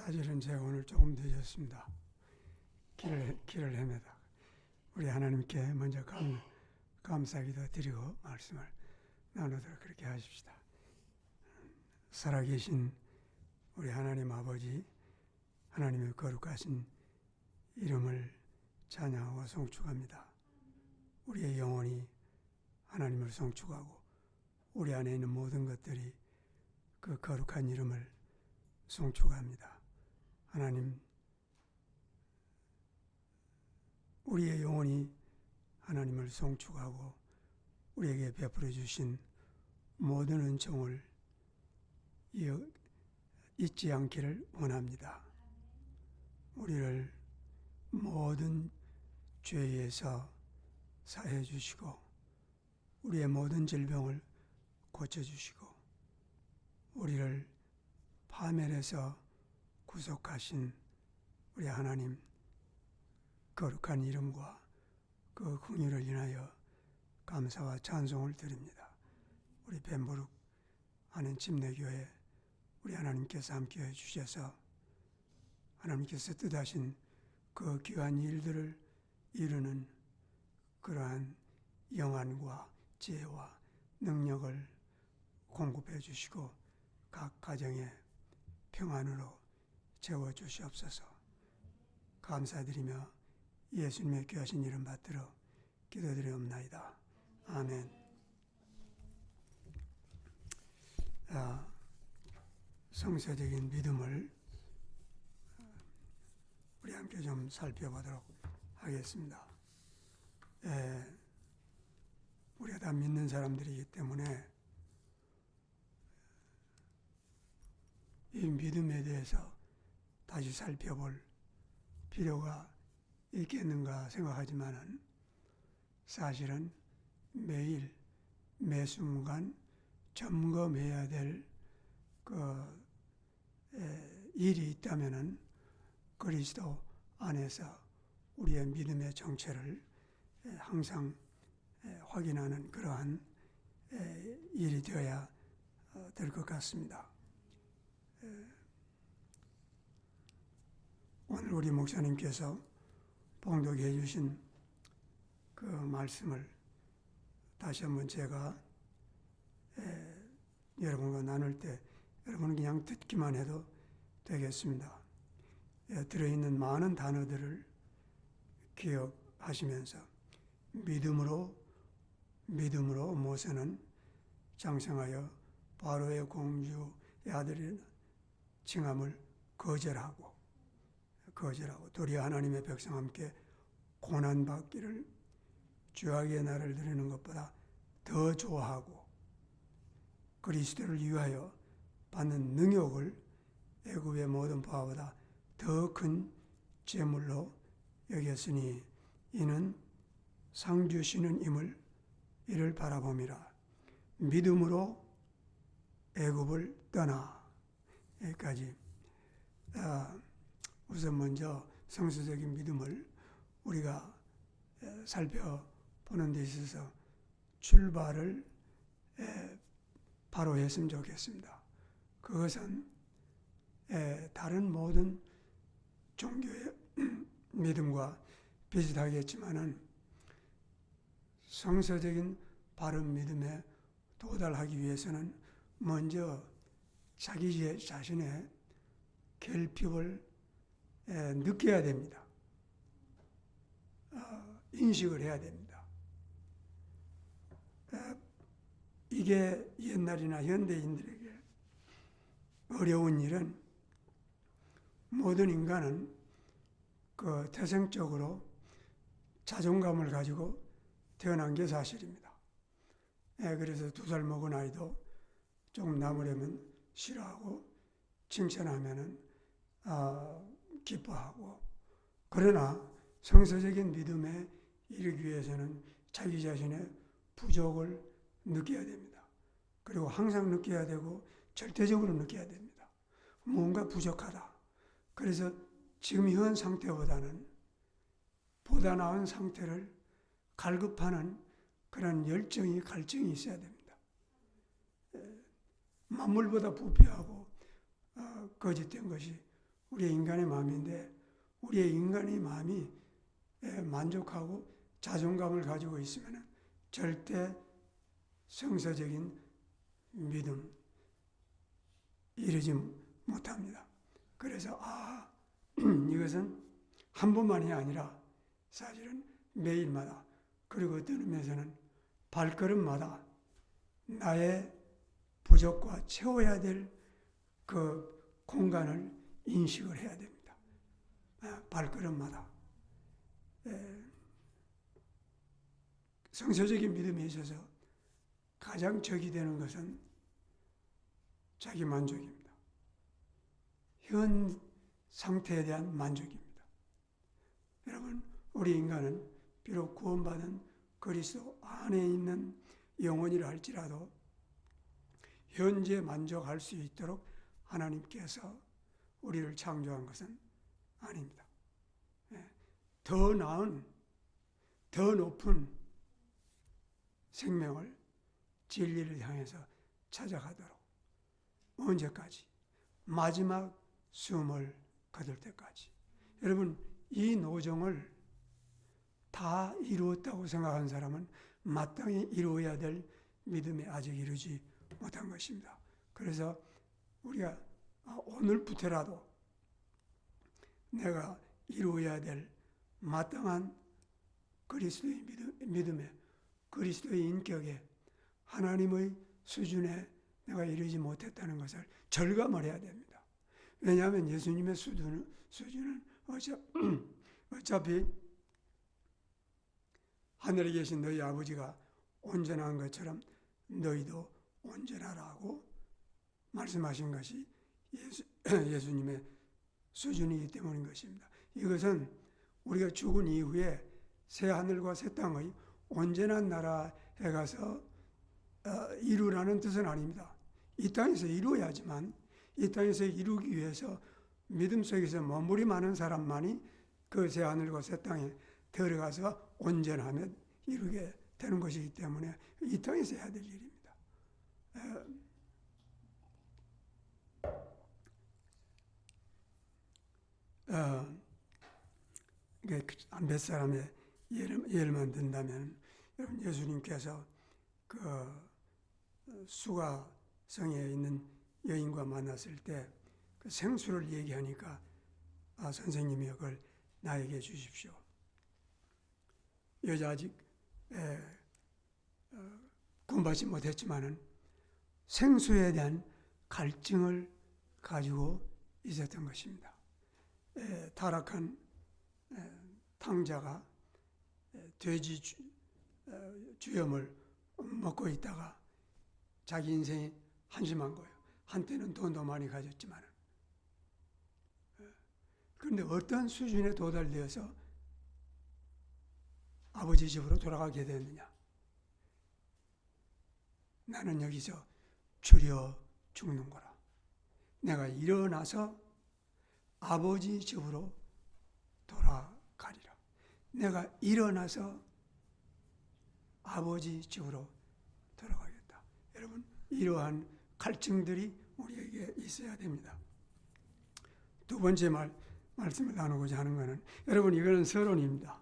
사실은 제가 오늘 조금 늦었습니다. 길을 헤매다. 우리 하나님께 먼저 감사기도 드리고 말씀을 나누도록 그렇게 하십시다. 살아계신 우리 하나님 아버지, 하나님의 거룩하신 이름을 찬양하고 송축합니다. 우리의 영혼이 하나님을 송축하고 우리 안에 있는 모든 것들이 그 거룩한 이름을 송축합니다. 하나님, 우리의 영혼이 하나님을 송축하고 우리에게 베풀어 주신 모든 은총을 잊지 않기를 원합니다. 우리를 모든 죄에서 사해 주시고 우리의 모든 질병을 고쳐 주시고 우리를 파멸에서 구속하신 우리 하나님 거룩한 이름과 그 긍휼을 인하여 감사와 찬송을 드립니다. 우리 벤부룩 하는 침례교회 우리 하나님께서 함께해 주셔서 하나님께서 뜻하신 그 귀한 일들을 이루는 그러한 영안과 지혜와 능력을 공급해 주시고 각 가정에 평안으로 채워주시옵소서. 감사드리며 예수님의 귀하신 이름 받들어 기도드리옵나이다. 아멘. 성서적인 믿음을 우리 함께 좀 살펴보도록 하겠습니다. 우리가 다 믿는 사람들이기 때문에 이 믿음에 대해서 다시 살펴볼 필요가 있겠는가 생각하지만은 사실은 매일 매 순간 점검해야 될 일이 있다면은 그리스도 안에서 우리의 믿음의 정체를 항상 확인하는 그러한 일이 되어야 될 것 같습니다. 오늘 우리 목사님께서 봉독해 주신 그 말씀을 다시 한번 제가 여러분과 나눌 때 여러분은 그냥 듣기만 해도 되겠습니다. 들어있는 많은 단어들을 기억하시면서 믿음으로 모세는 장성하여 바로의 공주의 아들이라는 칭함을 거절하고 도리어 하나님의 백성과 함께 고난받기를 죄악의 날을 드리는 것보다 더 좋아하고 그리스도를 위하여 받는 능욕을 애굽의 모든 바보다 더 큰 재물로 여겼으니 이는 상 주시는 이를 바라봄이라. 믿음으로 애굽을 떠나. 여기까지. 우선 먼저 성서적인 믿음을 우리가 살펴보는 데 있어서 출발을 바로 했으면 좋겠습니다. 그것은 다른 모든 종교의 믿음과 비슷하겠지만은 성서적인 바른 믿음에 도달하기 위해서는 먼저 자기 자신의 결핍을 느껴야 됩니다. 인식을 해야 됩니다. 이게 옛날이나 현대인들에게 어려운 일은 모든 인간은 그 태생적으로 자존감을 가지고 태어난 게 사실입니다. 그래서 2살 먹은 아이도 조금 나무라면 싫어하고 칭찬하면은 기뻐하고, 그러나 성서적인 믿음에 이르기 위해서는 자기 자신의 부족을 느껴야 됩니다. 그리고 항상 느껴야 되고 절대적으로 느껴야 됩니다. 뭔가 부족하다. 그래서 지금 현 상태보다는 보다 나은 상태를 갈급하는 그런 갈증이 있어야 됩니다. 만물보다 부패하고 거짓된 것이 우리의 인간의 마음인데 우리의 인간의 마음이 만족하고 자존감을 가지고 있으면 절대 성서적인 믿음 이르지 못합니다. 그래서 이것은 한 번만이 아니라 사실은 매일마다, 그리고 어떤 의미에서는 발걸음마다 나의 부족과 채워야 될 그 공간을 인식을 해야 됩니다. 발걸음마다. 성서적인 믿음에 있어서 가장 적이 되는 것은 자기 만족입니다. 현 상태에 대한 만족입니다. 여러분, 우리 인간은 비록 구원받은 그리스도 안에 있는 영혼이라 할지라도 현재 만족할 수 있도록 하나님께서 우리를 창조한 것은 아닙니다. 더 나은, 더 높은 생명을, 진리를 향해서 찾아가도록 언제까지? 마지막 숨을 거둘 때까지. 여러분, 이 노정을 다 이루었다고 생각하는 사람은 마땅히 이루어야 될 믿음에 아직 이루지 못한 것입니다. 그래서 우리가 오늘부터라도 내가 이루어야 될 마땅한 그리스도의 믿음에, 그리스도의 인격에, 하나님의 수준에 내가 이르지 못했다는 것을 절감을 해야 됩니다. 왜냐하면 예수님의 수준은 어차피 하늘에 계신 너희 아버지가 온전한 것처럼 너희도 온전하라고 말씀하신 것이 예수님의 수준이기 때문인 것입니다. 이것은 우리가 죽은 이후에 새 하늘과 새 땅의 온전한 나라에 가서 이루라는 뜻은 아닙니다. 이 땅에서 이루어야지만, 이 땅에서 이루기 위해서 믿음 속에서 머무리 많은 사람만이 그 새 하늘과 새 땅에 들어가서 온전하며 이루게 되는 것이기 때문에 이 땅에서 해야 될 일입니다. 몇 사람의 예를만 든다면, 여러분, 예수님께서 그 수가성에 있는 여인과 만났을 때 그 생수를 얘기하니까 선생님이 그걸 나에게 주십시오. 여자 아직 구원받지 못했지만은 생수에 대한 갈증을 가지고 있었던 것입니다. 타락한 탕자가 돼지 주염을 먹고 있다가 자기 인생이 한심한 거예요. 한때는 돈도 많이 가졌지만. 그런데 어떤 수준에 도달되어서 아버지 집으로 돌아가게 됐느냐? 나는 여기서 줄여 죽는 거라. 내가 일어나서 아버지 집으로 돌아가리라. 내가 일어나서 아버지 집으로 돌아가겠다. 여러분, 이러한 갈증들이 우리에게 있어야 됩니다. 두 번째 말씀을 나누고자 하는 것은, 여러분, 이거는 서론입니다.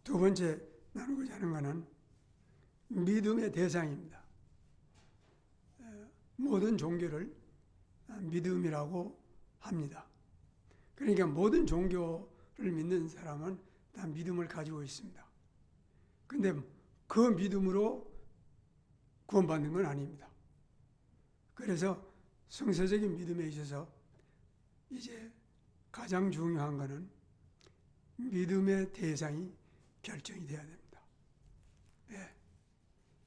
두 번째 나누고자 하는 것은 믿음의 대상입니다. 모든 종교를 믿음이라고 합니다. 그러니까 모든 종교를 믿는 사람은 다 믿음을 가지고 있습니다. 그런데 그 믿음으로 구원받는 건 아닙니다. 그래서 성서적인 믿음에 있어서 이제 가장 중요한 것은 믿음의 대상이 결정이 되어야 됩니다.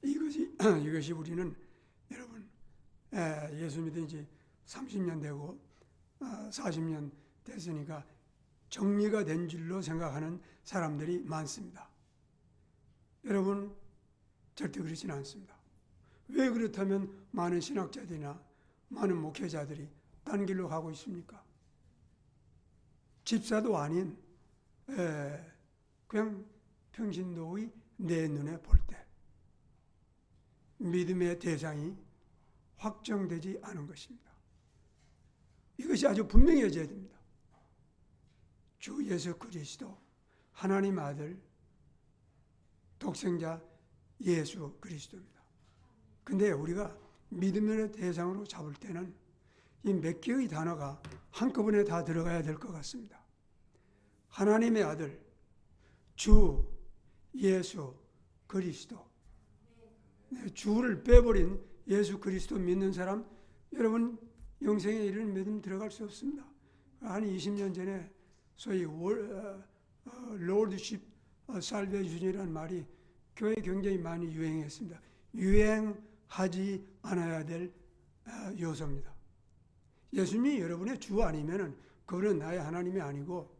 이것이 우리는, 여러분, 예수 믿은 지 30년 되고 40년 됐으니까 정리가 된 줄로 생각하는 사람들이 많습니다. 여러분, 절대 그렇지는 않습니다. 왜 그렇다면 많은 신학자들이나 많은 목회자들이 딴 길로 가고 있습니까? 집사도 아닌 그냥 평신도의 내 눈에 볼 때 믿음의 대상이 확정되지 않은 것입니다. 이것이 아주 분명해져야 됩니다. 주 예수 그리스도 하나님 아들 독생자 예수 그리스도입니다. 근데 우리가 믿음의 대상으로 잡을 때는 이 몇 개의 단어가 한꺼번에 다 들어가야 될 것 같습니다. 하나님의 아들 주 예수 그리스도. 주를 빼버린 예수 그리스도 믿는 사람, 여러분 영생에 이르는 믿음 들어갈 수 없습니다. 한 20년 전에 소위 Lordship Salvation이라는 말이 교회에 굉장히 많이 유행했습니다. 유행하지 않아야 될 요소입니다. 예수님이 여러분의 주 아니면은 그분은 나의 하나님이 아니고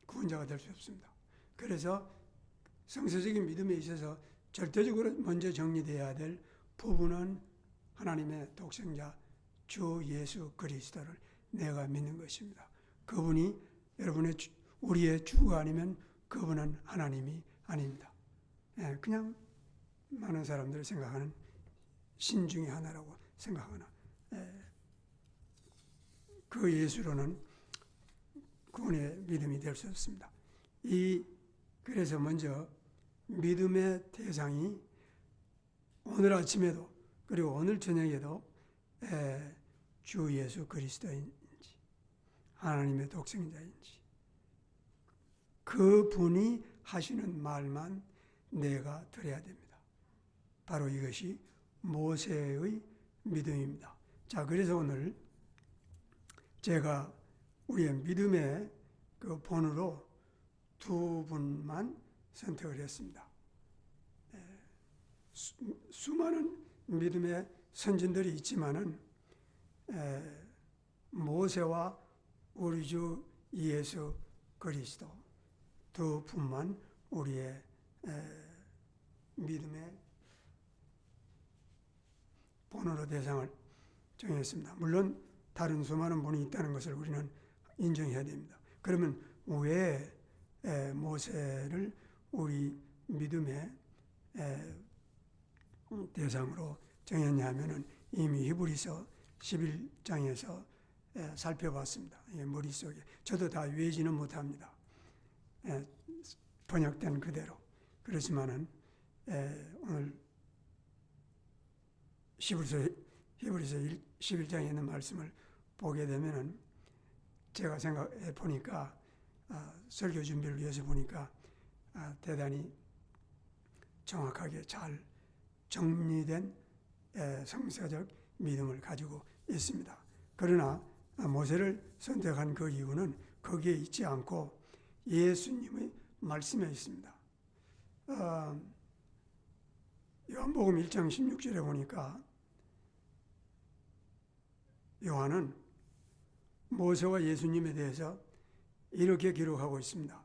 구원자가 될 수 없습니다. 그래서 성서적인 믿음에 있어서 절대적으로 먼저 정리되어야 될 부분은 하나님의 독생자 주 예수 그리스도를 내가 믿는 것입니다. 그분이 여러분의 우리의 주가 아니면 그분은 하나님이 아닙니다. 그냥 많은 사람들이 생각하는 신 중에 하나라고 생각하나 그 예수로는 구원의 믿음이 될 수 없습니다. 그래서 먼저 믿음의 대상이 오늘 아침에도 그리고 오늘 저녁에도 주 예수 그리스도인지 하나님의 독생자인지 그분이 하시는 말만 내가 들어야 됩니다. 바로 이것이 모세의 믿음입니다. 자, 그래서 오늘 제가 우리의 믿음의 그 본으로 두 분만 선택을 했습니다. 수많은 믿음의 선진들이 있지만은 모세와 우리 주 예수 그리스도 두 분만 우리의 믿음의 본으로 대상을 정했습니다. 물론 다른 수많은 분이 있다는 것을 우리는 인정해야 됩니다. 그러면 왜 모세를 우리 믿음의 대상으로 정했냐 하면은 이미 히브리서 11장에서 살펴봤습니다. 머릿속에. 저도 다 외지는 못합니다. 번역된 그대로. 그렇지만은 오늘 히브리서 11장에 있는 말씀을 보게 되면은 제가 생각해 보니까 설교 준비를 위해서 보니까 대단히 정확하게 잘 정리된 성서적 믿음을 가지고 있습니다. 그러나 모세를 선택한 그 이유는 거기에 있지 않고 예수님의 말씀에 있습니다. 요한복음 1장 16절에 보니까 요한은 모세와 예수님에 대해서 이렇게 기록하고 있습니다.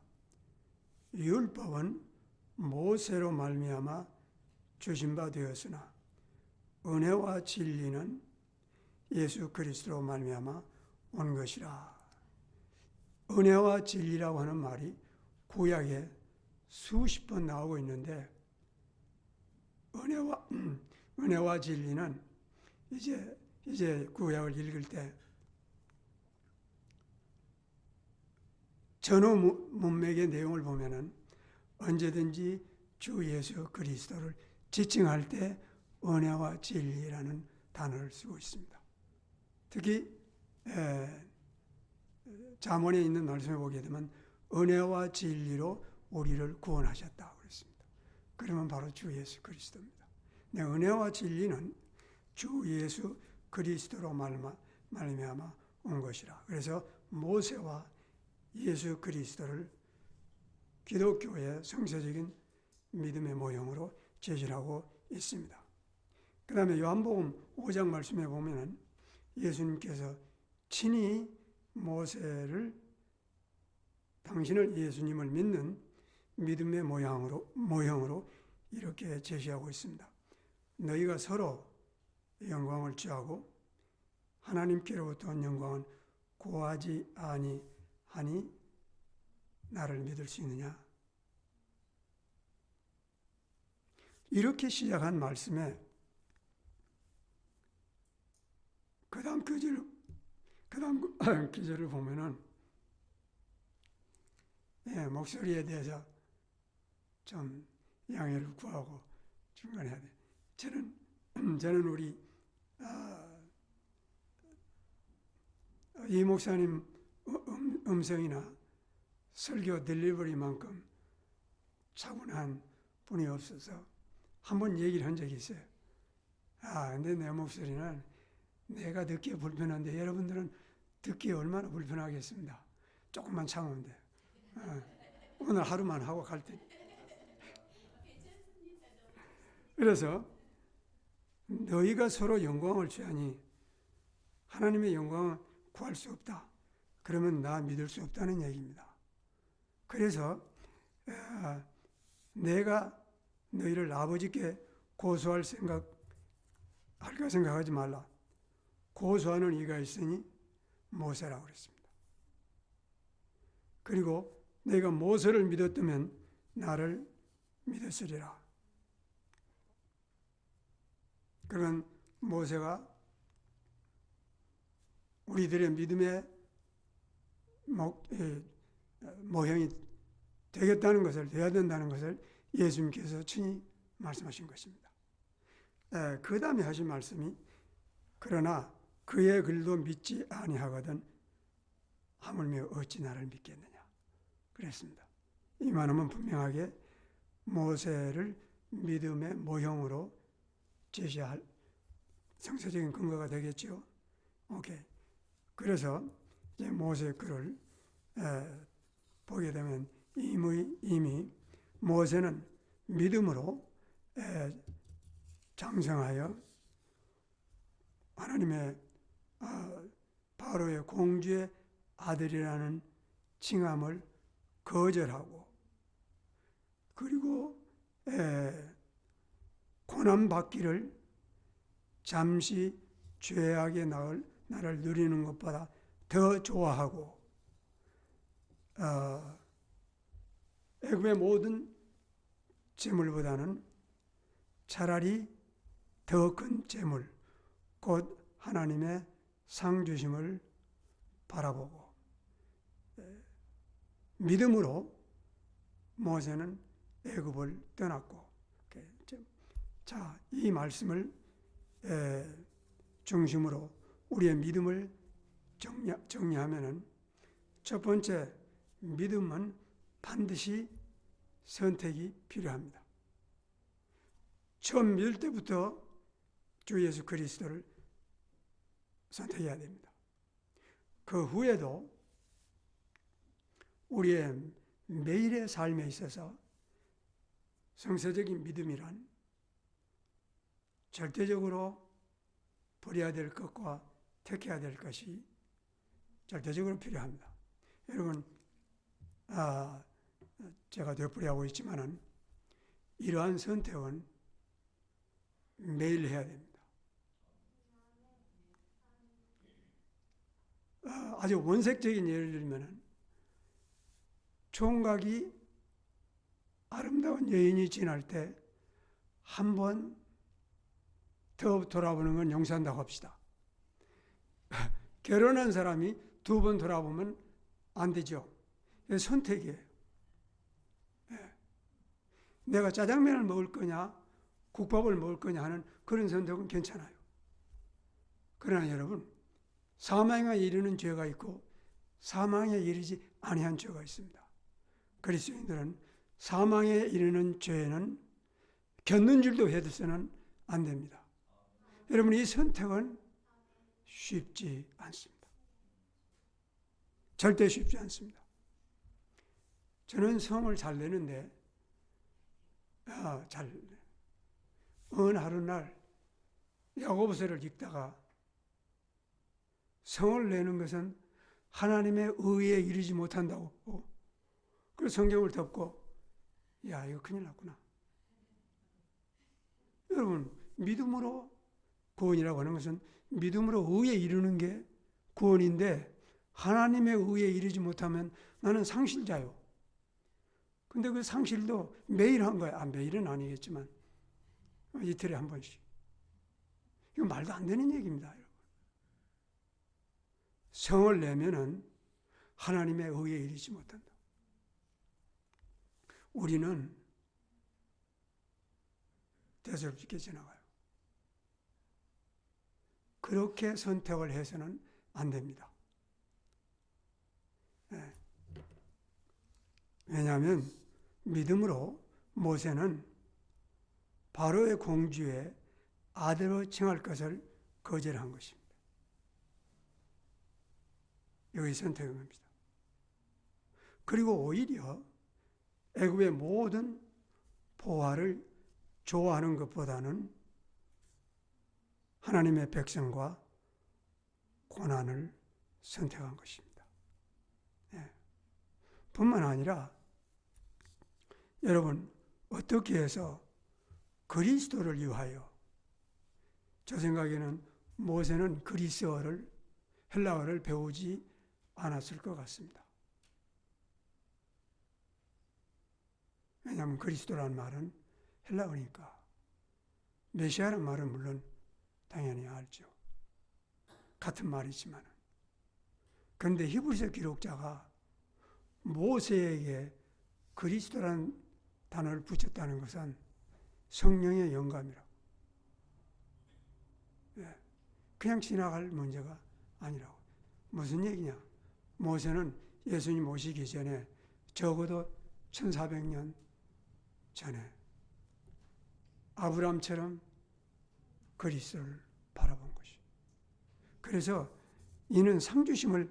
율법은 모세로 말미암아 주신 바 되었으나 은혜와 진리는 예수 그리스도로 말미암아 온 것이라. 은혜와 진리라고 하는 말이 구약에 수십 번 나오고 있는데 은혜와 진리는 이제 구약을 읽을 때 전후 문맥의 내용을 보면은 언제든지 주 예수 그리스도를 지칭할 때 은혜와 진리라는 단어를 쓰고 있습니다. 특히 잠언에 있는 말씀을 보게 되면 은혜와 진리로 우리를 구원하셨다고 그랬습니다. 그러면 바로 주 예수 그리스도입니다. 은혜와 진리는 주 예수 그리스도로 말미암아 온 것이라. 그래서 모세와 예수 그리스도를 기독교의 성서적인 믿음의 모형으로 제시하고 있습니다. 그 다음에 요한복음 5장 말씀에 보면 예수님께서 친히 모세를 당신을 예수님을 믿는 믿음의 모형으로 이렇게 제시하고 있습니다. 너희가 서로 영광을 취하고 하나님께로부터 온 영광은 구하지 아니하니 나를 믿을 수 있느냐? 이렇게 시작한 말씀에 그 다음 다음 기절을 보면은 목소리에 대해서 좀 양해를 구하고 중간해야 돼. 저는 우리 이 목사님 음성이나 설교 딜리버리만큼 차분한 분이 없어서 한번 얘기를 한 적이 있어요. 근데 내 목소리는 내가 듣기에 불편한데 여러분들은 듣기에 얼마나 불편하겠습니다. 조금만 참으면 돼요. 오늘 하루만 하고 갈 때. 그래서 너희가 서로 영광을 취하니 하나님의 영광을 구할 수 없다. 그러면 나 믿을 수 없다는 얘기입니다. 그래서 내가 너희를 아버지께 고소할 할까 생각하지 말라. 고소하는 이가 있으니 모세라고 그랬습니다. 그리고 내가 모세를 믿었다면 나를 믿었으리라. 그런 모세가 우리들의 믿음의 모형이 되겠다는 것을, 되어야 된다는 것을 예수님께서 친히 말씀하신 것입니다. 그 다음에 하신 말씀이 그러나 그의 글도 믿지 아니하거든 하물며 어찌 나를 믿겠느냐 그랬습니다. 이 말은 분명하게 모세를 믿음의 모형으로 제시할 정서적인 근거가 되겠죠. 오케이. 그래서 이제 모세의 글을 보게 되면 이미 모세는 믿음으로 장성하여 하나님의 바로의 공주의 아들이라는 칭함을 거절하고 그리고 고난받기를 잠시 죄악의 나를 누리는 것보다 더 좋아하고 애굽의 모든 재물보다는 차라리 더 큰 재물 곧 하나님의 상 주심을 바라보고 믿음으로 모세는 애굽을 떠났고 자, 이 말씀을 중심으로 우리의 믿음을 정리하면은 첫 번째 믿음은 반드시 선택이 필요합니다. 처음 믿을 때부터 주 예수 그리스도를 선택해야 됩니다. 그 후에도 우리의 매일의 삶에 있어서 성서적인 믿음이란 절대적으로 버려야 될 것과 택해야 될 것이 절대적으로 필요합니다. 여러분, 제가 되풀이하고 있지만은 이러한 선택은 매일 해야 됩니다. 아주 원색적인 예를 들면은 총각이 아름다운 여인이 지날 때 한 번 더 돌아보는 건 용서한다고 합시다. 결혼한 사람이 두 번 돌아보면 안 되죠. 선택이에요. 내가 짜장면을 먹을 거냐 국밥을 먹을 거냐 하는 그런 선택은 괜찮아요. 그러나 여러분, 사망에 이르는 죄가 있고 사망에 이르지 아니한 죄가 있습니다. 그리스도인들은 사망에 이르는 죄는 겪는 줄도 해서는 안 됩니다. 여러분, 이 선택은 쉽지 않습니다. 절대 쉽지 않습니다. 저는 성을 잘 내는데 어느 하루날 야고보서를 읽다가 성을 내는 것은 하나님의 의에 이르지 못한다고 그래서 성경을 덮고 야 이거 큰일 났구나. 여러분, 믿음으로 구원이라고 하는 것은 믿음으로 의에 이르는 게 구원인데 하나님의 의에 이르지 못하면 나는 상실자요. 근데 그 상실도 매일 한 거야. 매일은 아니겠지만 이틀에 한 번씩. 이거 말도 안 되는 얘기입니다. 여러분. 성을 내면은 하나님의 의에 이르지 못한다. 우리는 대수롭게 지나가요. 그렇게 선택을 해서는 안 됩니다. 네. 왜냐하면 믿음으로 모세는 바로의 공주의 아들로 칭할 것을 거절한 것입니다. 여기 선택한 겁니다. 그리고 오히려 애굽의 모든 보화를 좋아하는 것보다는 하나님의 백성과 고난을 선택한 것입니다. 예. 뿐만 아니라 여러분 어떻게 해서 그리스도를 위하여, 저 생각에는 모세는 그리스어를, 헬라어를 배우지 않았을 것 같습니다. 왜냐하면 그리스도라는 말은 헬라어니까. 메시아라는 말은 물론 당연히 알죠. 같은 말이지만. 그런데 히브리서 기록자가 모세에게 그리스도라는 단어를 붙였다는 것은 성령의 영감이라고. 예. 그냥 지나갈 문제가 아니라고. 무슨 얘기냐? 모세는 예수님 오시기 전에 적어도 1400년 전에 아브라함처럼 그리스도를 바라본 것이. 그래서 이는 상 주시는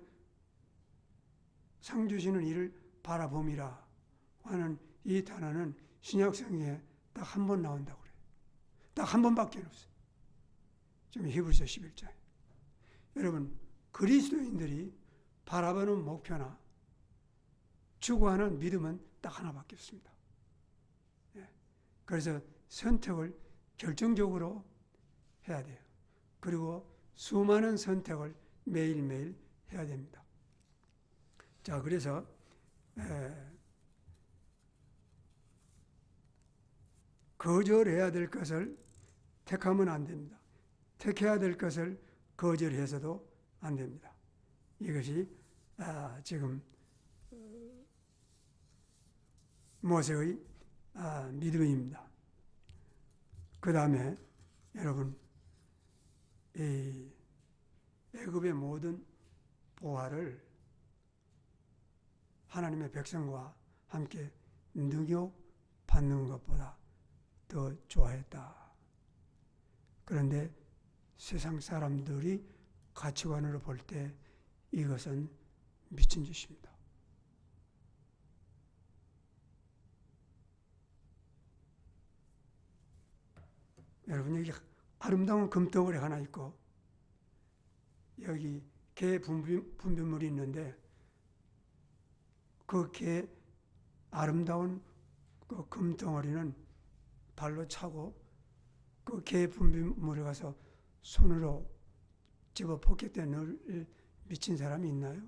이를 바라봄이라 하는 이 단어는 신약성경에 딱 한 번 나온다고 그래요. 딱 한 번밖에 없어요. 지금 히브리서 11장에. 여러분, 그리스도인들이 바라보는 목표나 추구하는 믿음은 딱 하나밖에 없습니다. 그래서 선택을 결정적으로 해야 돼요. 그리고 수많은 선택을 매일매일 해야 됩니다. 자, 그래서 거절해야 될 것을 택하면 안 됩니다. 택해야 될 것을 거절해서도 안 됩니다. 이것이 지금 모세의 믿음입니다. 그 다음에 여러분, 이 애굽의 모든 보화를 하나님의 백성과 함께 능욕받는 것보다 더 좋아했다. 그런데 세상 사람들이 가치관으로 볼 때 이것은 미친 짓입니다. 여러분, 여기 아름다운 금덩어리 하나 있고 여기 개 분비물이 있는데 그 개 아름다운 그 금덩어리는 발로 차고 그 개 분비물에 가서 손으로 집어 포켓에 넣을 미친 사람이 있나요?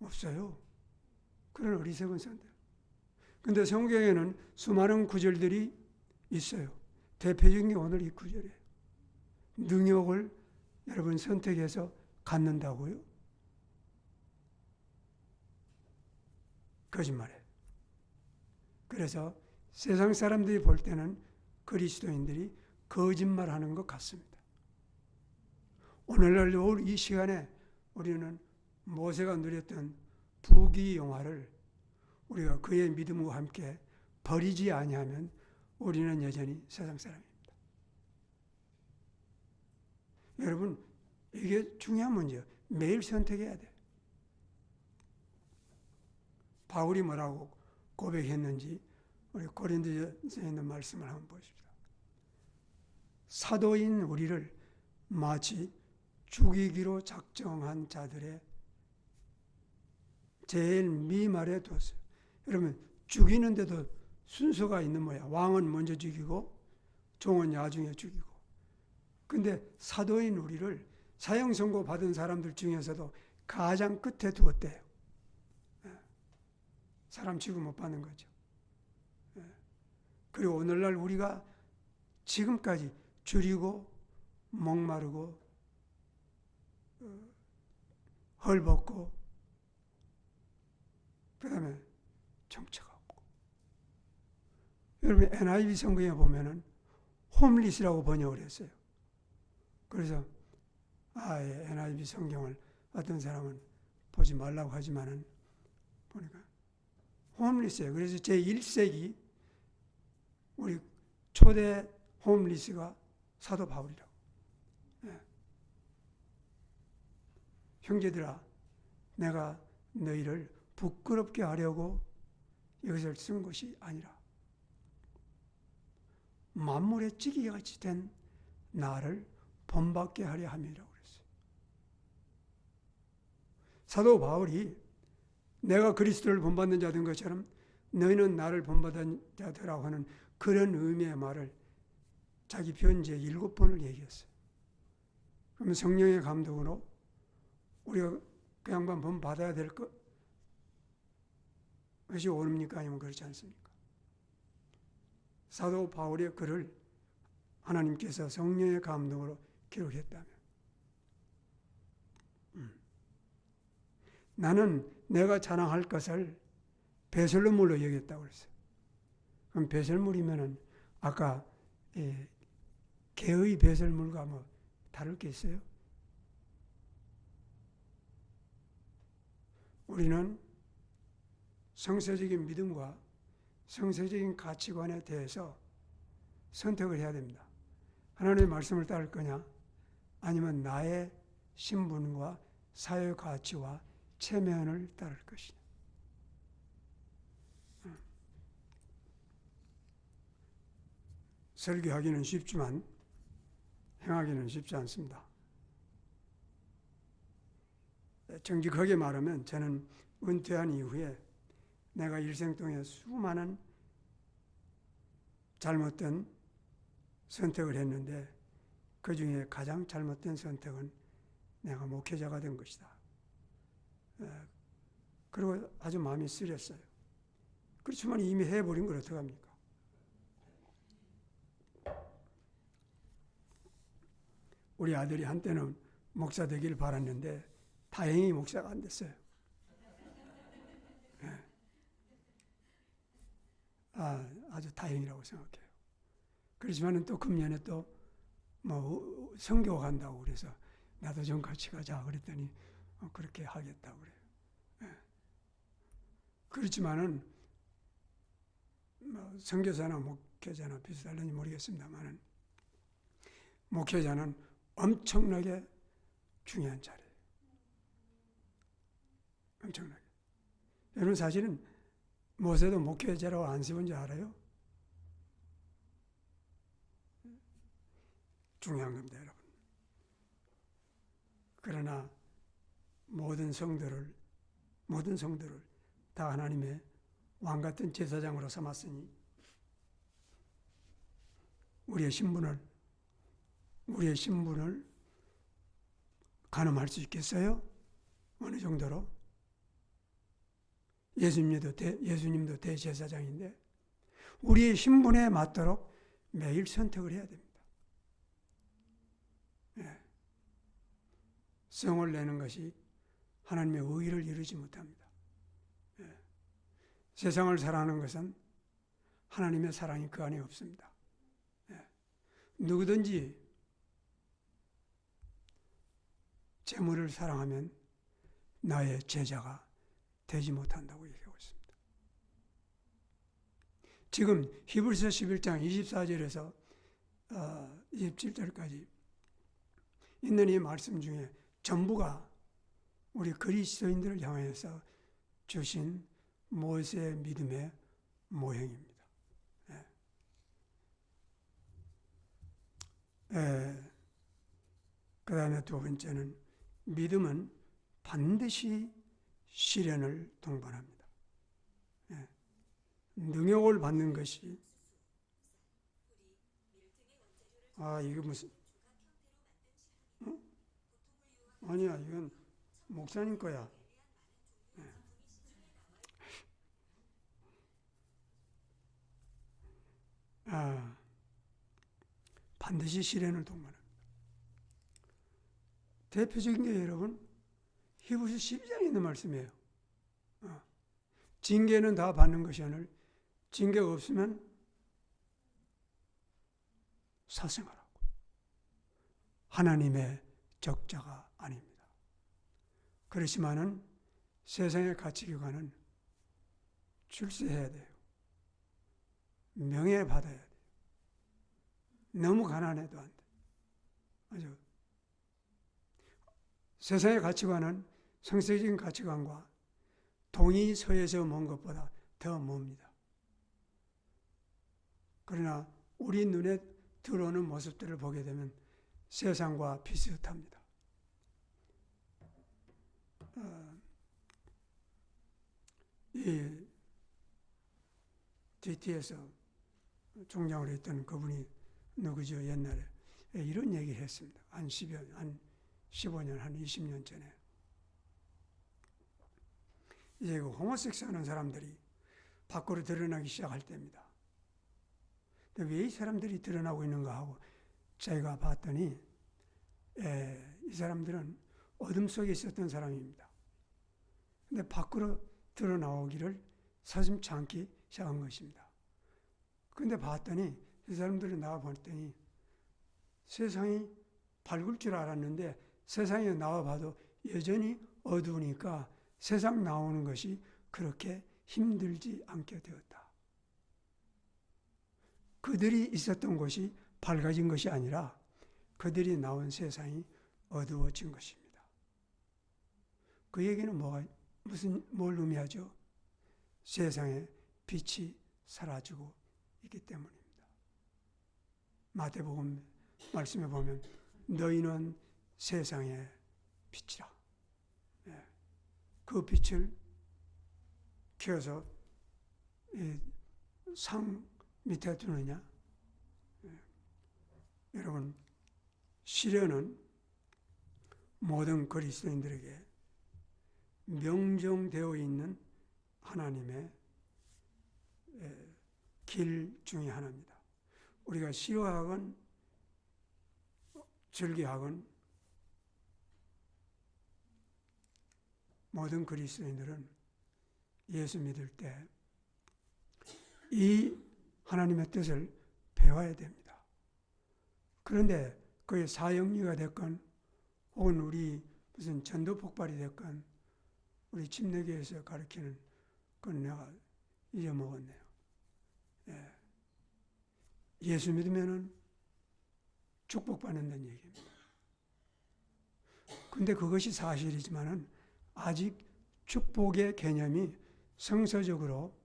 없어요. 그런 어리석은 사람들. 근데 성경에는 수많은 구절들이 있어요. 대표적인 게 오늘 이 구절이에요. 능욕을 여러분 선택해서 갖는다고요? 거짓말이에요. 그래서 세상 사람들이 볼 때는 그리스도인들이 거짓말하는 것 같습니다. 오늘날 이 시간에 우리는 모세가 누렸던 부귀영화를 우리가 그의 믿음과 함께 버리지 아니하면 우리는 여전히 세상 사람입니다. 여러분, 이게 중요한 문제예요. 매일 선택해야 돼. 바울이 뭐라고 고백했는지 우리 고린도전서에 있는 말씀을 한번 보십시다. 사도인 우리를 마치 죽이기로 작정한 자들의 제일 미말에 뒀어요. 여러분, 죽이는데도 순서가 있는 모양. 왕은 먼저 죽이고 종은 나중에 죽이고. 근데 사도인 우리를 사형 선고 받은 사람들 중에서도 가장 끝에 두었대요. 사람 취급 못 받는 거죠. 그리고 오늘날 우리가 지금까지 줄이고 목마르고 헐벗고 그 다음에 정처가 없고. 여러분 NIV 성경에 보면은 홈리스라고 번역을 했어요. 그래서 NIV 성경을 어떤 사람은 보지 말라고 하지만은 보니까 홈리스예요. 그래서 제1세기 우리 초대 홈리스가 사도 바울이라고. 예. 형제들아, 내가 너희를 부끄럽게 하려고 이것을 쓴 것이 아니라 만물의 찌개같이 된 나를 본받게 하려 함이라고 그랬어요. 사도 바울이 내가 그리스도를 본받는 자된 것처럼 너희는 나를 본받은 자들라고 하는 그런 의미의 말을 자기 편지에 7번을 얘기했어요. 그러면 성령의 감독으로 우리가 그 양반 본받아야 될 것이 옳습니까? 아니면 그렇지 않습니까? 사도 바울의 글을 하나님께서 성령의 감동으로 기록했다면 나는 내가 자랑할 것을 배설물로 여겼다고 그랬어요. 그럼 배설물이면은 아까 개의 배설물과 뭐 다를 게 있어요? 우리는 성서적인 믿음과 성서적인 가치관에 대해서 선택을 해야 됩니다. 하나님의 말씀을 따를 거냐? 아니면 나의 신분과 사회 가치와 체면을 따를 것이냐? 설교하기는 쉽지만 행하기는 쉽지 않습니다. 정직하게 말하면 저는 은퇴한 이후에 내가 일생 동안 수많은 잘못된 선택을 했는데 그 중에 가장 잘못된 선택은 내가 목회자가 된 것이다. 그리고 아주 마음이 쓰렸어요. 그렇지만 이미 해버린 걸 어떡합니까? 우리 아들이 한때는 목사 되기를 바랐는데 다행히 목사가 안 됐어요. 아주 다행이라고 생각해요. 그렇지만 또 금년에 또 뭐 선교 간다고 그래서 나도 좀 같이 가자 그랬더니 그렇게 하겠다고 그래요. 그렇지만은 뭐 선교사나 목회자나 비슷할는지 모르겠습니다만은 목회자는 엄청나게 중요한 자리예요. 엄청나게. 여러분 사실은 모세도 목회자라고 안 세운 줄 알아요? 중요한 겁니다, 여러분. 그러나 모든 성도를 다 하나님의 왕 같은 제사장으로 삼았으니 우리의 신분을 가늠할 수 있겠어요? 어느 정도로? 예수님도 대제사장인데 우리의 신분에 맞도록 매일 선택을 해야 됩니다. 성을 내는 것이 하나님의 의의를 이루지 못합니다. 세상을 사랑하는 것은 하나님의 사랑이 그 안에 없습니다. 누구든지 재물을 사랑하면 나의 제자가 되지 못한다고 얘기하고 있습니다. 지금 히브리서 11장 24절에서 27절까지 있는 이 말씀 중에 전부가 우리 그리스도인들을 향해서 주신 모세의 믿음의 모형입니다. 그 다음에 두 번째는 믿음은 반드시 시련을 동반합니다. 능욕을 받는 것이 이거 무슨 아니야 이건 목사님 거야. 반드시 시련을 동반합니다. 대표적인 게 여러분 히브리서 12장에 있는 말씀이에요. 징계는 다 받는 것이 아니라 징계가 없으면 사생하라고. 하나님의 적자가 아닙니다. 그렇지만은 세상의 가치기관은 출세해야 돼요. 명예받아야 돼요. 너무 가난해도 안 돼. 맞아. 세상의 가치관은 성세적인 가치관과 동이 서에서 먼 것보다 더 멉니다. 그러나 우리 눈에 들어오는 모습들을 보게 되면 세상과 비슷합니다. 이 GT에서 총장으로 했던 그분이 누구죠? 옛날에 이런 얘기를 했습니다. 한 15년, 한 20년 전에. 이제 그 호모섹스 하는 사람들이 밖으로 드러나기 시작할 때입니다. 근데 왜 이 사람들이 드러나고 있는가 하고 제가 봤더니 이 사람들은 어둠 속에 있었던 사람입니다. 근데 밖으로 드러나오기를 서슴지 않기 시작한 것입니다. 근데 봤더니 이 사람들이 나와 봤더니 세상이 밝을 줄 알았는데 세상에 나와 봐도 여전히 어두우니까 세상 나오는 것이 그렇게 힘들지 않게 되었다. 그들이 있었던 곳이 밝아진 것이 아니라 그들이 나온 세상이 어두워진 것입니다. 그 얘기는 뭘 의미하죠? 세상에 빛이 사라지고 있기 때문입니다. 마태복음 말씀에 보면 너희는 세상의 빛이라. 그 빛을 켜서 상 밑에 두느냐? 여러분, 시련은 모든 그리스도인들에게 명정되어 있는 하나님의 길 중에 하나입니다. 우리가 싫어하건 즐겨하건 모든 그리스도인들은 예수 믿을 때 이 하나님의 뜻을 배워야 됩니다. 그런데 그의 사형리가 됐건 혹은 우리 무슨 전도 폭발이 됐건 우리 침례교에서 가르치는 건 내가 잊어먹었네요. 예수 믿으면은 축복받는다는 얘기입니다. 근데 그것이 사실이지만은 아직 축복의 개념이 성서적으로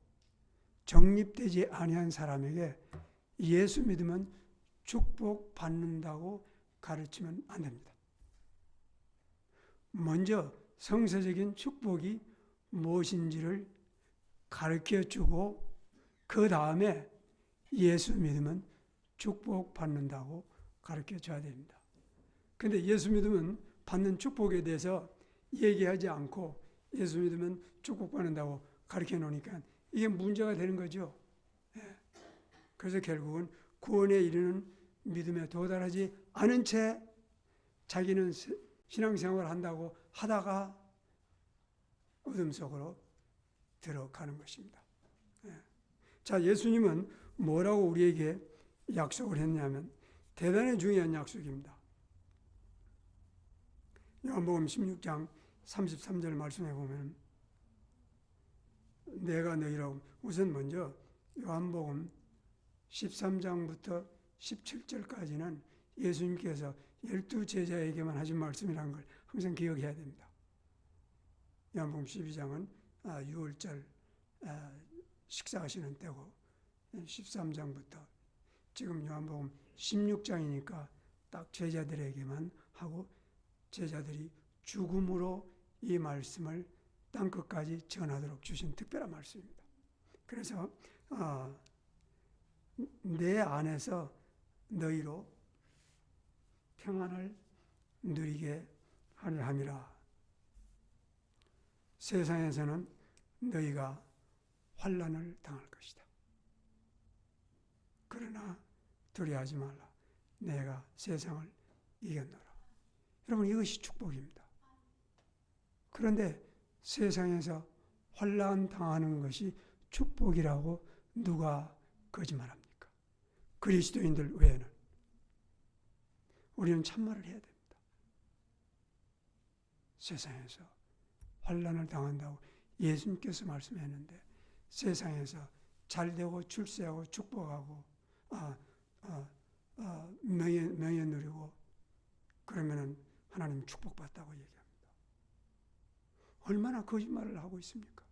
정립되지 아니한 사람에게 예수 믿으면 축복받는다고 가르치면 안 됩니다. 먼저 성서적인 축복이 무엇인지를 가르쳐주고 그 다음에 예수 믿으면 축복받는다고 가르쳐줘야 됩니다. 근데 예수 믿으면 받는 축복에 대해서 얘기하지 않고 예수 믿으면 축복받는다고 가르쳐 놓으니까 이게 문제가 되는 거죠. 그래서 결국은 구원에 이르는 믿음에 도달하지 않은 채 자기는 신앙생활을 한다고 하다가 어둠 속으로 들어가는 것입니다. 자, 예수님은 뭐라고 우리에게 약속을 했냐면 대단히 중요한 약속입니다. 요한복음 16장 33절 말씀해 보면 내가 너희라고 우선 먼저 요한복음 13장부터 17절까지는 예수님께서 12제자에게만 하신 말씀이라는 걸 항상 기억해야 됩니다. 요한복음 12장은 6월절 식사하시는 때고 13장부터 지금 요한복음 16장이니까 딱 제자들에게만 하고 제자들이 죽음으로 이 말씀을 땅끝까지 전하도록 주신 특별한 말씀입니다. 그래서 내 안에서 너희로 평안을 누리게 하려 함이라. 세상에서는 너희가 환난을 당할 것이다. 그러나 두려워하지 말라. 내가 세상을 이겼노라. 여러분, 이것이 축복입니다. 그런데 세상에서 환난 당하는 것이 축복이라고 누가 거짓말합니까? 그리스도인들 외에는. 우리는 참말을 해야 됩니다. 세상에서 환난을 당한다고 예수님께서 말씀했는데 세상에서 잘되고 출세하고 축복하고 명예 누리고 그러면은 하나님 축복받다고 얘기합니다. 얼마나 거짓말을 하고 있습니까?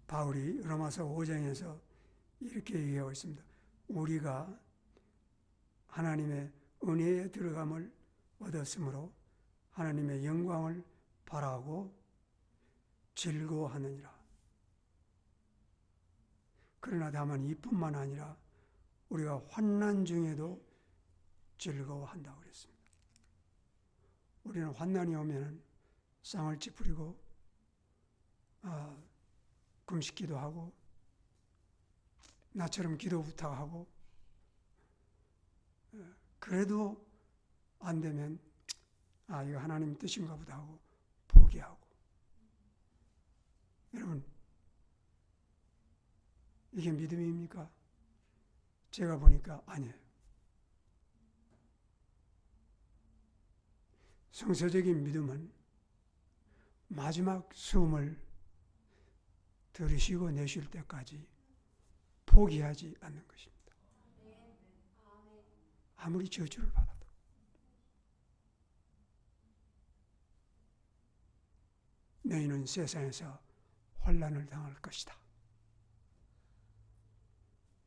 바울이 로마서 5장에서 이렇게 얘기하고 있습니다. 우리가 하나님의 은혜에 들어감을 얻었으므로 하나님의 영광을 바라고 즐거워하느니라. 그러나 다만 이뿐만 아니라 우리가 환난 중에도 즐거워한다고 그랬습니다. 우리는 환난이 오면 쌍을 찌푸리고 금식기도 하고 나처럼 기도 부탁하고 그래도 안 되면 이거 하나님 뜻인가 보다 하고 포기하고. 여러분, 이게 믿음입니까? 제가 보니까 아니에요. 성서적인 믿음은 마지막 숨을 들이쉬고 내쉴 때까지 포기하지 않는 것입니다. 아무리 저주를 받아도. 너희는 세상에서 환난을 당할 것이다.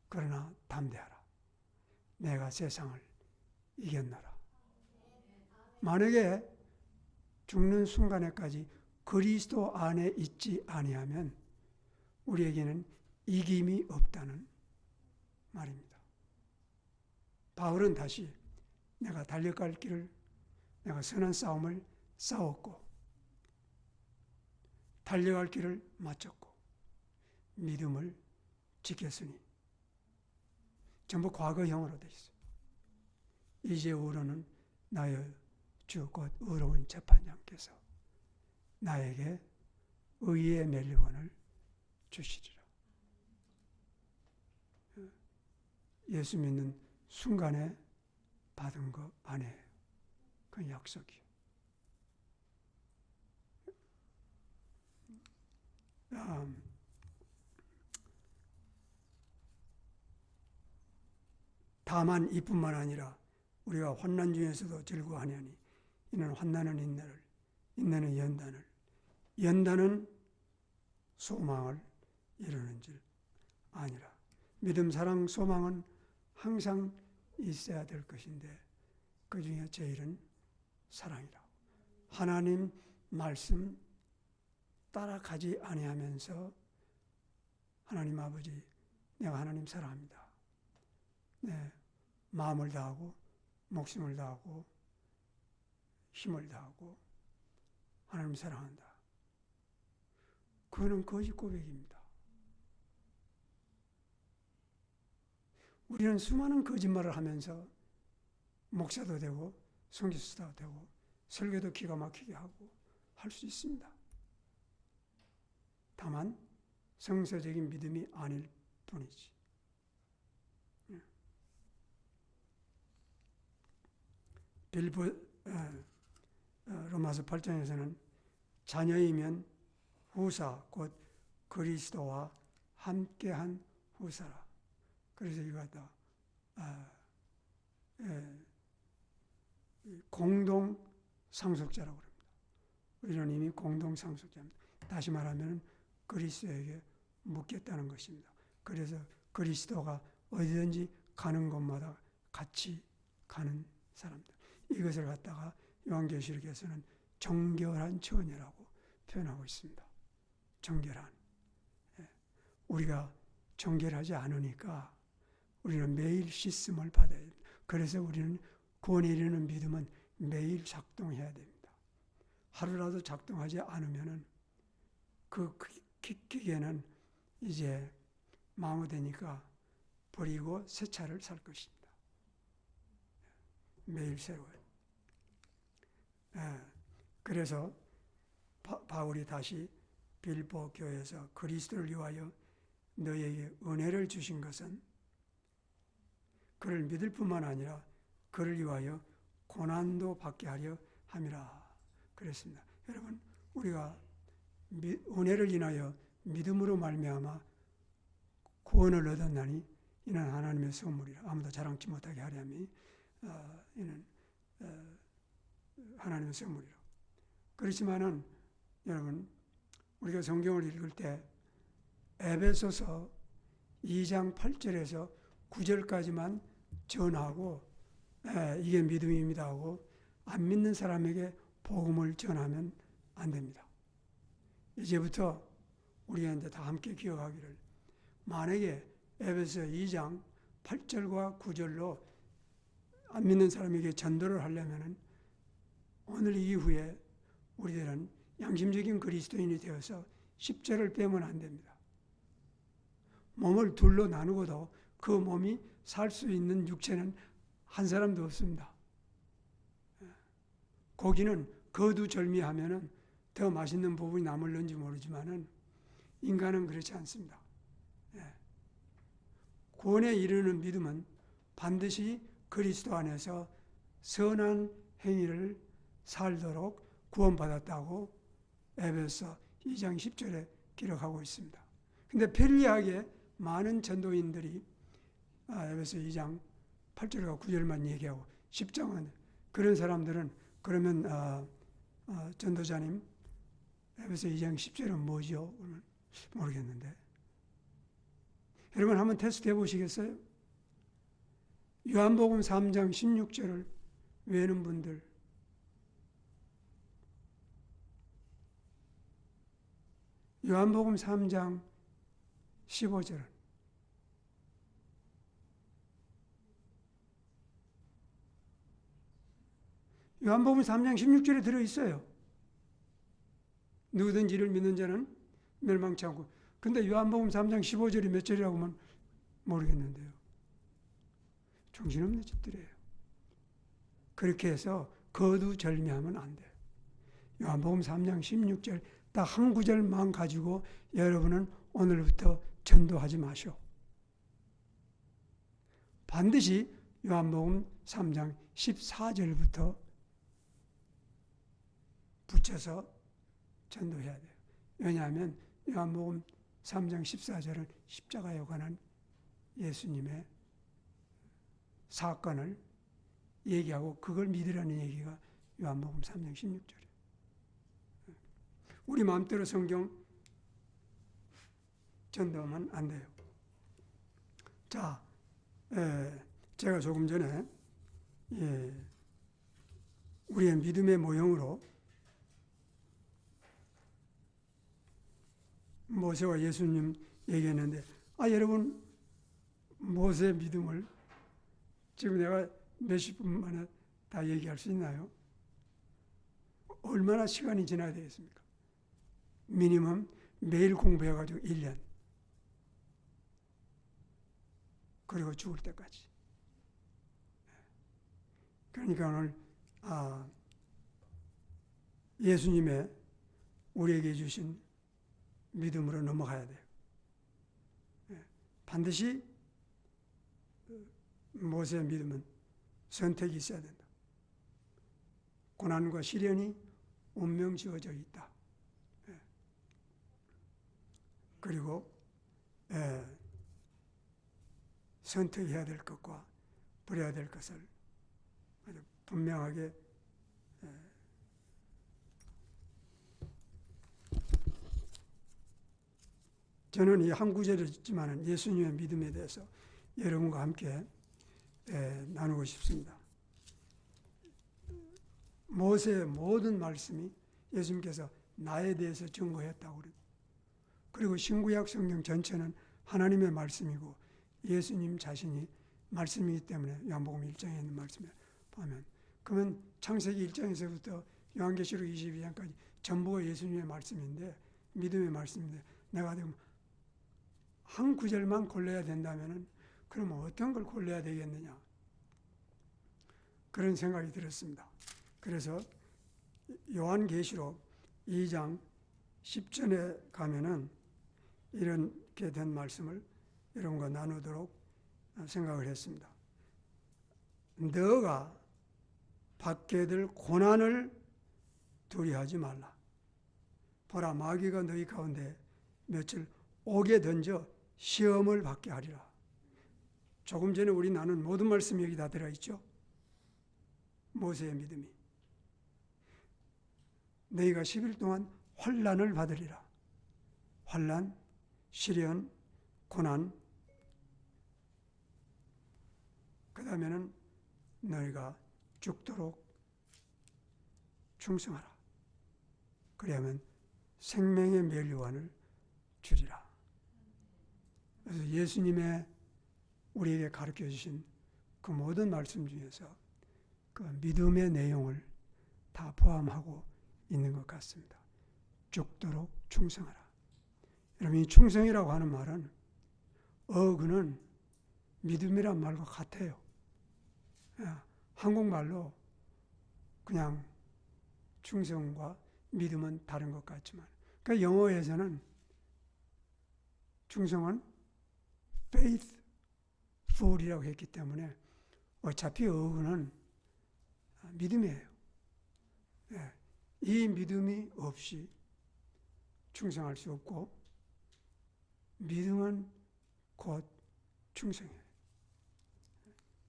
그러나 담대하라. 내가 세상을 이겼노라. 만약에 죽는 순간에까지 그리스도 안에 있지 아니하면 우리에게는 이김이 없다는 말입니다. 바울은 다시 내가 달려갈 길을 내가 선한 싸움을 싸웠고 달려갈 길을 마쳤고 믿음을 지켰으니 전부 과거형으로 되어 있어요. 이제후로는 나의 주 곧 의로운 재판장께서 나에게 의의 멸류관을 주시리라. 예수 믿는 순간에 받은 거 아니에요. 그건 약속이에요. 다만 이뿐만 아니라 우리가 환난 중에서도 즐거워하냐니 이는 환난은 인내는 연단을 연단은 소망을 이루는 줄 아니라. 믿음, 사랑, 소망은 항상 있어야 될 것인데 그 중에 제일은 사랑이라. 하나님 말씀 따라가지 아니하면서 하나님 아버지 내가 하나님 사랑합니다. 네, 마음을 다하고 목숨을 다하고 힘을 다하고 하나님 사랑한다. 그거는 거짓 고백입니다. 우리는 수많은 거짓말을 하면서 목사도 되고 선교사도 되고 설교도 기가 막히게 하고 할 수 있습니다. 다만 성서적인 믿음이 아닐 뿐이지. 로마서 8장에서는 자녀이면 후사 곧 그리스도와 함께한 후사라. 그래서 이거 다 공동 상속자라고 합니다. 우리는 이미 공동 상속자입니다. 다시 말하면 그리스도에게 묶였다는 것입니다. 그래서 그리스도가 어디든지 가는 곳마다 같이 가는 사람들. 이것을 갖다가 요한계시록에서는 정결한 처녀라고 표현하고 있습니다. 정결한. 우리가 정결하지 않으니까 우리는 매일 씻음을 받아야 됩니다. 그래서 우리는 구원에 이르는 믿음은 매일 작동해야 됩니다. 하루라도 작동하지 않으면은 그 기계는 이제 마모되니까 버리고 새 차를 살 것입니다. 매일 새로워요. 그래서 바울이 다시 빌보 교회에서 그리스도를 위하여 너희에게 은혜를 주신 것은 그를 믿을 뿐만 아니라 그를 위하여 고난도 받게 하려 함이라 그랬습니다. 여러분, 우리가 은혜를 인하여 믿음으로 말미암아 구원을 얻었나니 이는 하나님의 선물이라. 아무도 자랑치 못하게 하려니 이는 하나님의 선물이라. 그렇지만은 여러분, 우리가 성경을 읽을 때 에베소서 2장 8절에서 9절까지만 전하고 이게 믿음입니다 하고 안 믿는 사람에게 복음을 전하면 안 됩니다. 이제부터 우리가 이제 다 함께 기억하기를, 만약에 에베소 2장 8절과 9절로 안 믿는 사람에게 전도를 하려면은 오늘 이후에 우리들은 양심적인 그리스도인이 되어서 10절을 빼면 안 됩니다. 몸을 둘로 나누고도 그 몸이 살 수 있는 육체는 한 사람도 없습니다. 고기는 거두절미하면은 더 맛있는 부분이 남을는지 모르지만은 인간은 그렇지 않습니다. 구원에 이르는 믿음은 반드시 그리스도 안에서 선한 행위를 살도록 구원받았다고 에베소 2장 10절에 기록하고 있습니다. 근데 편리하게 많은 전도인들이 에베소 2장 8절과 9절만 얘기하고 10장은 그런 사람들은 그러면 전도자님 에베소 2장 10절은 뭐죠? 모르겠는데 여러분 한번 테스트 해보시겠어요? 요한복음 3장 16절을 외우는 분들, 요한복음 3장 15절은, 요한복음 3장 16절에 들어있어요. 누구든지 이를 믿는 자는 멸망치 않고. 근데 요한복음 3장 15절이 몇 절이라고 하면 모르겠는데요. 정신없는 집들이에요. 그렇게 해서 거두절미하면 안 돼요. 요한복음 3장 16절 딱 한 구절만 가지고 여러분은 오늘부터 전도하지 마시오. 반드시 요한복음 3장 14절부터 붙여서 전도해야 돼요. 왜냐하면 요한복음 3장 14절은 십자가에 관한 예수님의 사건을 얘기하고 그걸 믿으라는 얘기가 요한복음 3장 16절이에요. 우리 마음대로 성경 전도하면 안 돼요. 자, 제가 조금 전에 우리의 믿음의 모형으로 모세와 예수님 얘기했는데, 여러분 모세의 믿음을 지금 내가 몇십 분 만에 다 얘기할 수 있나요? 얼마나 시간이 지나야 되겠습니까? 미니멈 매일 공부해가지고 1년. 그리고 죽을 때까지. 그러니까 오늘 예수님의 우리에게 주신 믿음으로 넘어가야 돼요. 반드시 모세의 믿음은 선택이 있어야 된다. 고난과 시련이 운명 지어져 있다. 그리고 선택해야 될 것과 버려야 될 것을 아주 분명하게 저는 이 한 구절을 있지만 예수님의 믿음에 대해서 여러분과 함께 나누고 싶습니다. 모세의 모든 말씀이 예수님께서 나에 대해서 증거했다고 그래요. 그리고 신구약 성경 전체는 하나님의 말씀이고 예수님 자신이 말씀이기 때문에 요한복음 1장에 있는 말씀에 보면, 그러면 창세기 1장에서부터 요한계시록 22장까지 전부가 예수님의 말씀인데, 믿음의 말씀인데, 내가 한 구절만 골라야 된다면은 그러면 어떤 걸 골라야 되겠느냐? 그런 생각이 들었습니다. 그래서 요한계시록 2장 10절에 가면은 이렇게 된 말씀을 여러분과 나누도록 생각을 했습니다. 너가 받게 될 고난을 두려워하지 말라. 보라, 마귀가 너희 가운데 며칠 옥에 던져 시험을 받게 하리라. 조금 전에 우리 나눈 모든 말씀이 여기 다 들어있죠. 모세의 믿음이. 너희가 10일 동안 환난을 받으리라. 환난, 시련, 고난. 그 다음에는 너희가 죽도록 충성하라. 그래야만 생명의 면류관을 주리라. 그래서 예수님의 우리에게 가르쳐 주신 그 모든 말씀 중에서 그 믿음의 내용을 다 포함하고 있는 것 같습니다. 죽도록 충성하라. 여러분, 이 충성이라고 하는 말은 그는 믿음이란 말과 같아요. 한국말로 그냥 충성과 믿음은 다른 것 같지만, 그러니까 영어에서는 충성은 faithful이라고 했기 때문에 어차피 어근은 믿음이에요. 이 믿음이 없이 충성할 수 없고, 믿음은 곧 충성이에요.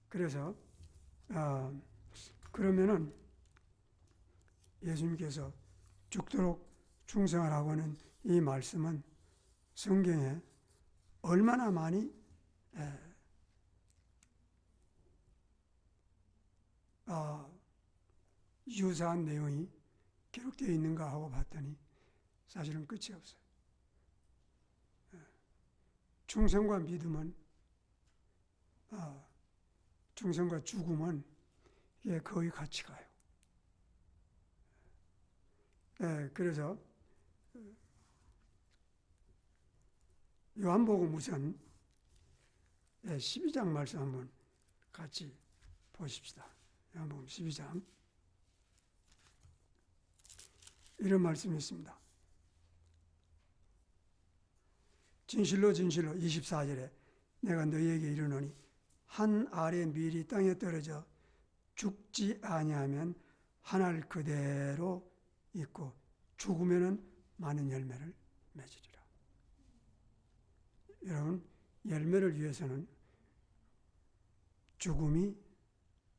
그래서 그러면은 예수님께서 죽도록 충성하라고 하는 이 말씀은 성경에 얼마나 많이 유사한 내용이 기록되어 있는가 하고 봤더니 사실은 끝이 없어요. 충성과 믿음은, 충성과 죽음은 이게 거의 같이 가요. 그래서 요한복음 우선 12장 말씀 한번 같이 보십시다. 요한복음 12장. 이런 말씀이 있습니다. 진실로 진실로 24절에 내가 너희에게 이르노니 한 알의 밀이 땅에 떨어져 죽지 아니하면 한 알 그대로 있고 죽으면은 많은 열매를 맺으리라. 여러분, 열매를 위해서는 죽음이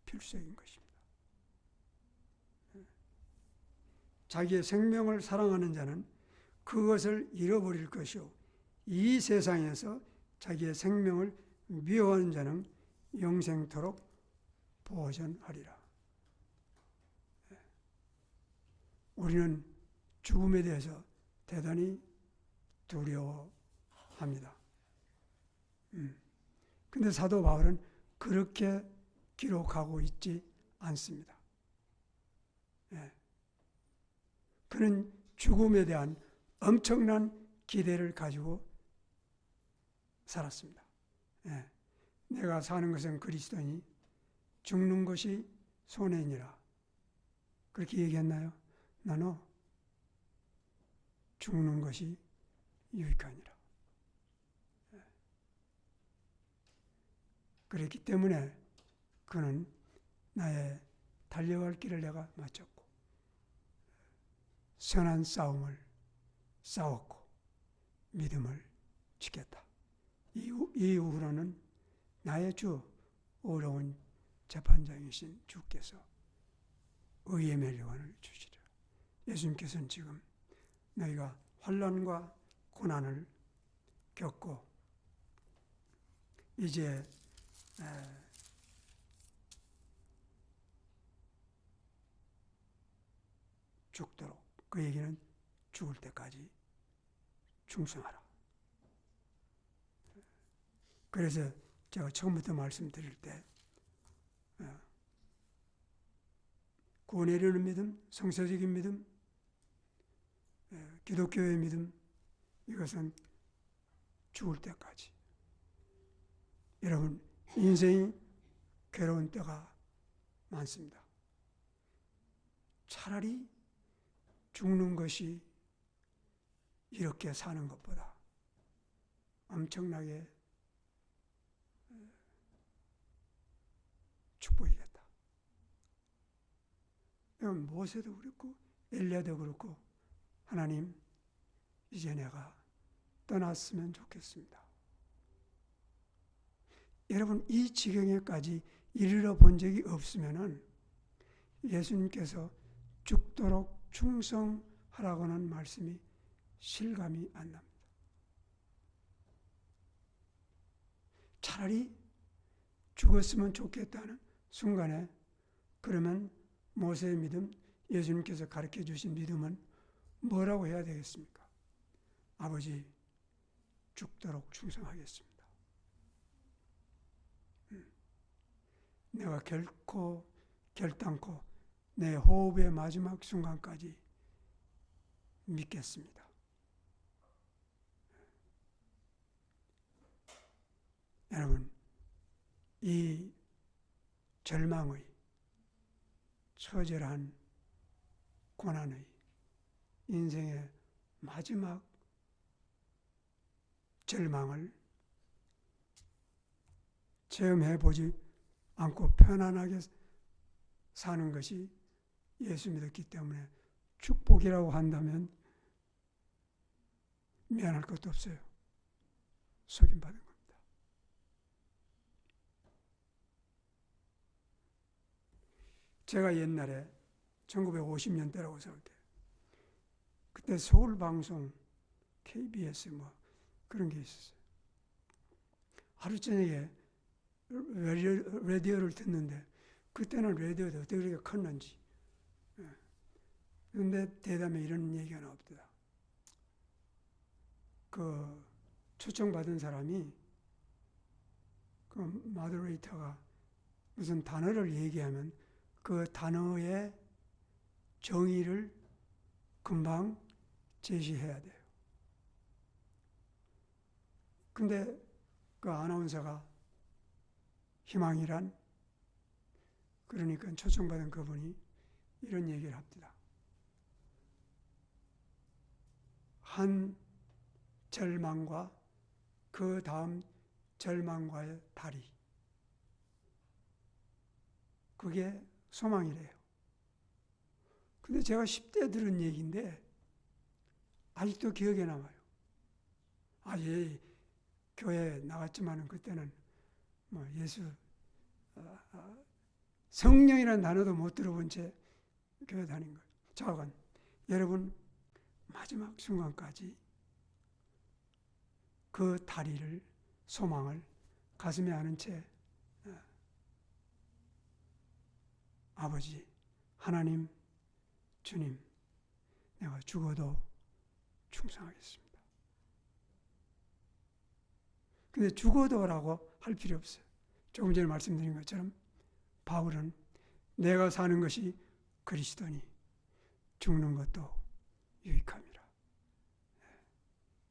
필수적인 것입니다. 자기의 생명을 사랑하는 자는 그것을 잃어버릴 것이요, 이 세상에서 자기의 생명을 미워하는 자는 영생토록 보존하리라. 우리는 죽음에 대해서 대단히 두려워합니다. 근데 사도 바울은 그렇게 기록하고 있지 않습니다. 그는 죽음에 대한 엄청난 기대를 가지고 살았습니다. 내가 사는 것은 그리스도니 죽는 것이 손해니라. 그렇게 얘기했나요? 나는 죽는 것이 유익하니라. 그렇기 때문에 그는 나의 달려갈 길을 내가 마쳤고 선한 싸움을 싸웠고 믿음을 지켰다. 이후로는 나의 주 어려운 재판장이신 주께서 의의 멸류관을 주시리라. 예수님께서는 지금 너희가 환난과 고난을 겪고 이제 죽도록, 그 얘기는 죽을 때까지 충성하라. 그래서 제가 처음부터 말씀드릴 때 구원에 이르는 믿음, 성서적인 믿음, 기독교의 믿음, 이것은 죽을 때까지 여러분, 인생이 괴로운 때가 많습니다. 차라리 죽는 것이 이렇게 사는 것보다 엄청나게 축복이겠다. 모세도 그렇고 엘리야도 그렇고 하나님, 이제 내가 떠났으면 좋겠습니다. 여러분, 이 지경에까지 이르러 본 적이 없으면은 예수님께서 죽도록 충성하라고는 말씀이 실감이 안 납니다. 차라리 죽었으면 좋겠다는 순간에, 그러면 모세의 믿음, 예수님께서 가르쳐 주신 믿음은 뭐라고 해야 되겠습니까? 아버지, 죽도록 충성하겠습니다. 내가 결단코 내 호흡의 마지막 순간까지 믿겠습니다. 여러분, 이 절망의, 처절한 고난의 인생의 마지막 절망을 체험해 보지 않고 편안하게 사는 것이 예수 믿었기 때문에 축복이라고 한다면 미안할 것도 없어요. 속임받은 겁니다. 제가 옛날에 1950년대라고 살 때, 그때 서울방송, KBS 뭐 그런 게 있었어요. 하루 저녁에 라디오를 듣는데, 그때는 라디오도 어떻게 그렇게 컸는지. 그런데 대담에 이런 얘기가 나옵니다. 그 초청받은 사람이, 그 마더레이터가 무슨 단어를 얘기하면 그 단어의 정의를 금방 제시해야 돼요. 근데 그 아나운서가 희망이란, 그러니까 초청받은 그분이 이런 얘기를 합니다. 한 절망과 그 다음 절망과의 다리, 그게 소망이래요. 근데 제가 10대 들은 얘기인데 아직도 기억에 남아요. 예, 교회 나갔지만은 그때는 뭐 예수, 성령이라는 단어도 못 들어본 채 교회 다닌 거예요. 자관. 여러분, 마지막 순간까지 그 다리를, 소망을 가슴에 안은 채, 아버지, 하나님, 주님, 내가 죽어도 충성하겠습니다. 근데 죽어도라고 할 필요 없어요. 조금 전에 말씀드린 것처럼 바울은 내가 사는 것이 그리스도니 죽는 것도 유익함이라.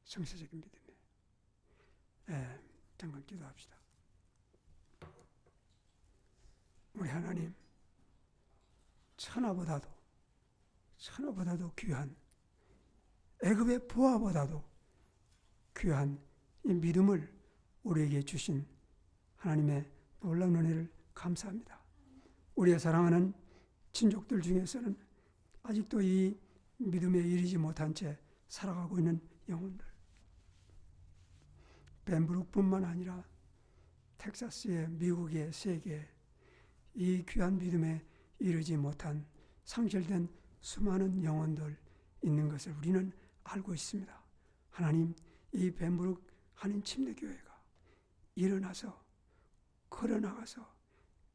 성서적인 믿음이에요. 잠깐 기도합시다. 우리 하나님, 천하보다도 귀한, 애굽의 부하보다도 귀한 이 믿음을 우리에게 주신 하나님의 놀라운 은혜를 감사합니다. 우리의 사랑하는 친족들 중에서는 아직도 이 믿음에 이르지 못한 채 살아가고 있는 영혼들, 벤브룩뿐만 아니라 텍사스의, 미국의, 세계에 이 귀한 믿음에 이르지 못한 상실된 수많은 영혼들 있는 것을 우리는 알고 있습니다. 하나님, 이 벤브룩 한인 침례교회가 일어나서 걸어나가서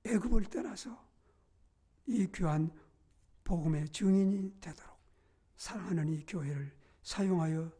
애굽을 떠나서 이 귀한 복음의 증인이 되도록 사랑하는 이 교회를 사용하여